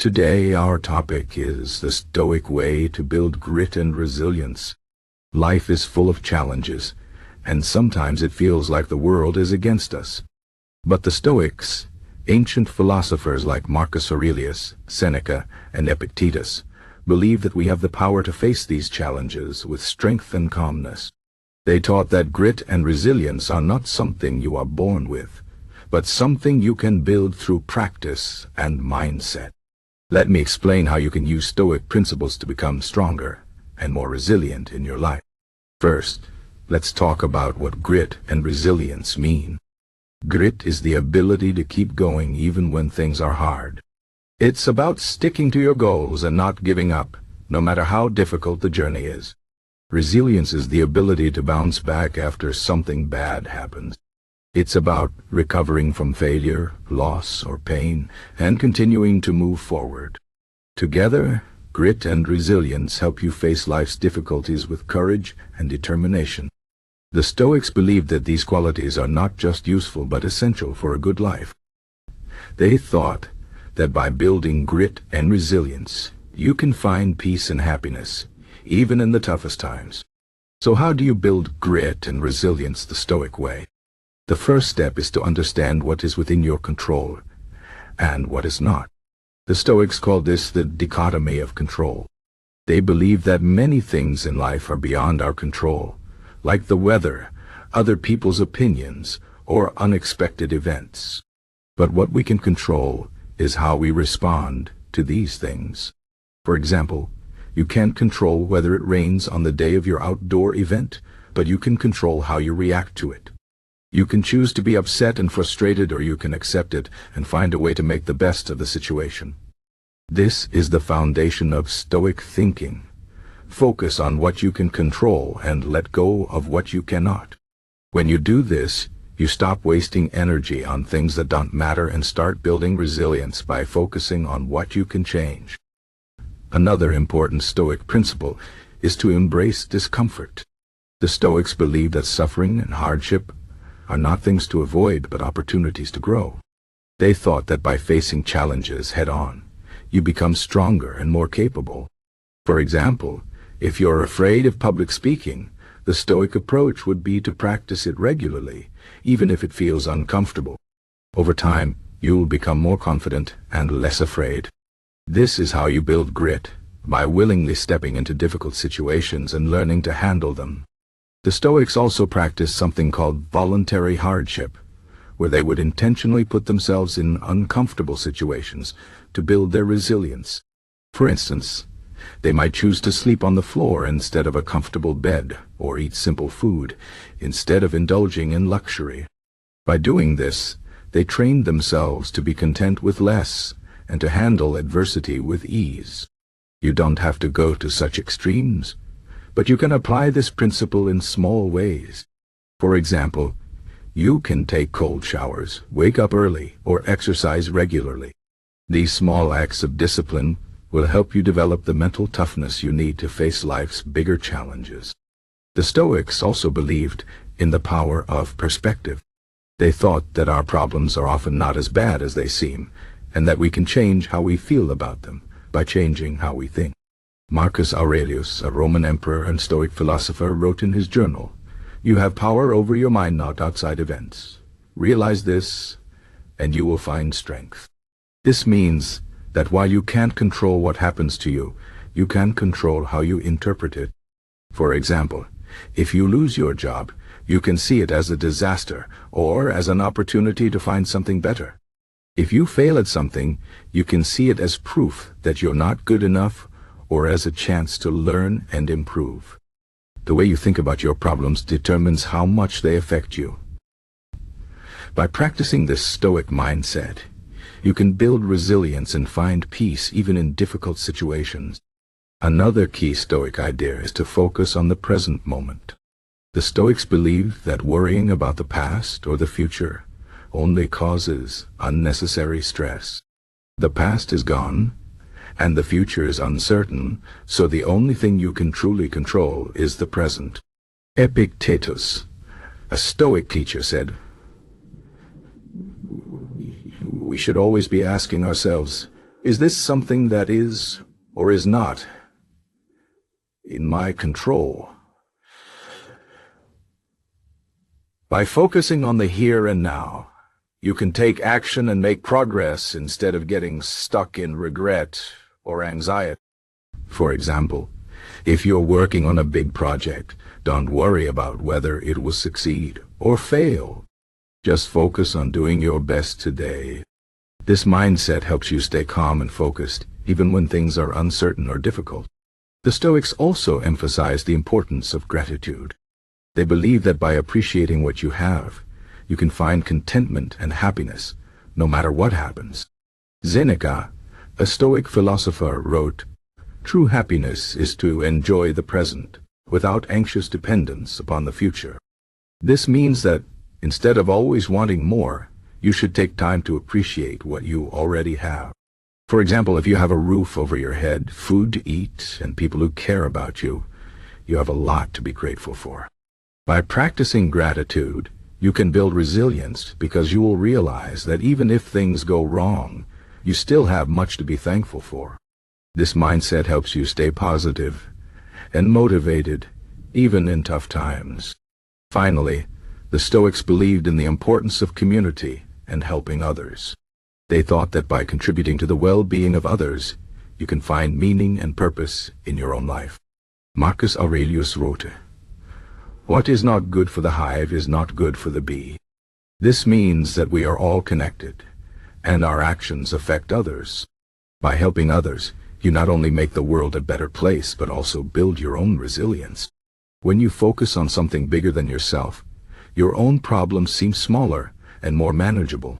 Today our topic is the Stoic way to build grit and resilience. Life is full of challenges, and sometimes it feels like the world is against us. But the Stoics, ancient philosophers like Marcus Aurelius, Seneca, and Epictetus, believe that we have the power to face these challenges with strength and calmness. They taught that grit and resilience are not something you are born with, but something you can build through practice and mindset. Let me explain how you can use Stoic principles to become stronger and more resilient in your life. First, let's talk about what grit and resilience mean. Grit is the ability to keep going even when things are hard. It's about sticking to your goals and not giving up, no matter how difficult the journey is. Resilience is the ability to bounce back after something bad happens. It's about recovering from failure, loss, or pain, and continuing to move forward. Together, grit and resilience help you face life's difficulties with courage and determination. The Stoics believed that these qualities are not just useful but essential for a good life. They thought that by building grit and resilience, you can find peace and happiness, even in the toughest times. So how do you build grit and resilience the Stoic way? The first step is to understand what is within your control and what is not. The Stoics call this the dichotomy of control. They believe that many things in life are beyond our control, like the weather, other people's opinions, or unexpected events. But what we can control is how we respond to these things. For example, you can't control whether it rains on the day of your outdoor event, but you can control how you react to it. You can choose to be upset and frustrated, or you can accept it and find a way to make the best of the situation. This is the foundation of Stoic thinking. Focus on what you can control and let go of what you cannot. When you do this, you stop wasting energy on things that don't matter and start building resilience by focusing on what you can change. Another important Stoic principle is to embrace discomfort. The Stoics believe that suffering and hardship are not things to avoid but opportunities to grow. They thought that by facing challenges head-on, you become stronger and more capable. For example, if you're afraid of public speaking, the Stoic approach would be to practice it regularly, even if it feels uncomfortable. Over time, you'll become more confident and less afraid. This is how you build grit, by willingly stepping into difficult situations and learning to handle them. The Stoics also practiced something called voluntary hardship, where they would intentionally put themselves in uncomfortable situations to build their resilience. For instance, they might choose to sleep on the floor instead of a comfortable bed, or eat simple food instead of indulging in luxury. By doing this, they trained themselves to be content with less and to handle adversity with ease. You don't have to go to such extremes, but you can apply this principle in small ways. For example, you can take cold showers, wake up early, or exercise regularly. These small acts of discipline will help you develop the mental toughness you need to face life's bigger challenges. The Stoics also believed in the power of perspective. They thought that our problems are often not as bad as they seem, and that we can change how we feel about them by changing how we think. Marcus Aurelius, a Roman emperor and Stoic philosopher, wrote in his journal, "You have power over your mind, not outside events. Realize this, and you will find strength." This means that while you can't control what happens to you, you can control how you interpret it. For example, if you lose your job, you can see it as a disaster or as an opportunity to find something better. If you fail at something, you can see it as proof that you're not good enough or as a chance to learn and improve. The way you think about your problems determines how much they affect you. By practicing this Stoic mindset, you can build resilience and find peace even in difficult situations. Another key Stoic idea is to focus on the present moment. The Stoics believe that worrying about the past or the future only causes unnecessary stress. The past is gone, and the future is uncertain, so the only thing you can truly control is the present. Epictetus, a Stoic teacher, said, "We should always be asking ourselves, Is this something that is or is not in my control? By focusing on the here and now, you can take action and make progress instead of getting stuck in regret or anxiety. For example, if you're working on a big project, don't worry about whether it will succeed or fail. Just focus on doing your best today. This mindset helps you stay calm and focused, even when things are uncertain or difficult. The Stoics also emphasize the importance of gratitude. They believe that by appreciating what you have, you can find contentment and happiness, no matter what happens. Seneca, a Stoic philosopher, wrote, "True happiness is to enjoy the present, without anxious dependence upon the future." This means that, instead of always wanting more, you should take time to appreciate what you already have. For example, if you have a roof over your head, food to eat, and people who care about you, you have a lot to be grateful for. By practicing gratitude, you can build resilience because you will realize that even if things go wrong, you still have much to be thankful for. This mindset helps you stay positive and motivated, even in tough times. Finally, the Stoics believed in the importance of community and helping others. They thought that by contributing to the well-being of others, you can find meaning and purpose in your own life. Marcus Aurelius wrote, "What is not good for the hive is not good for the bee." This means that we are all connected, and our actions affect others. By helping others, you not only make the world a better place, but also build your own resilience. When you focus on something bigger than yourself, your own problems seem smaller and more manageable.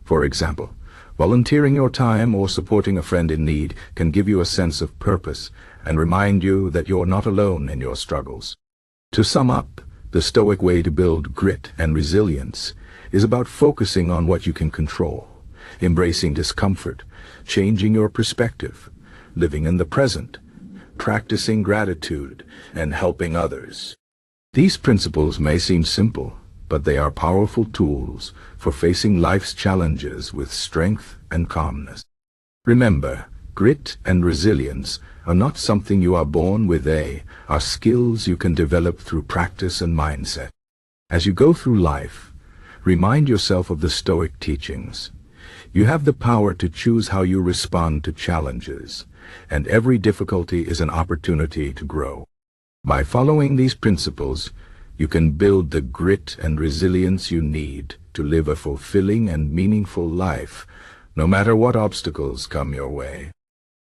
For example, volunteering your time or supporting a friend in need can give you a sense of purpose and remind you that you're not alone in your struggles. To sum up, the Stoic way to build grit and resilience is about focusing on what you can control, embracing discomfort, changing your perspective, living in the present, practicing gratitude, and helping others. These principles may seem simple, but they are powerful tools for facing life's challenges with strength and calmness. Remember, grit and resilience are not something you are born with. They are skills you can develop through practice and mindset. As you go through life, remind yourself of the Stoic teachings. You have the power to choose how you respond to challenges, and every difficulty is an opportunity to grow. By following these principles, you can build the grit and resilience you need to live a fulfilling and meaningful life, no matter what obstacles come your way.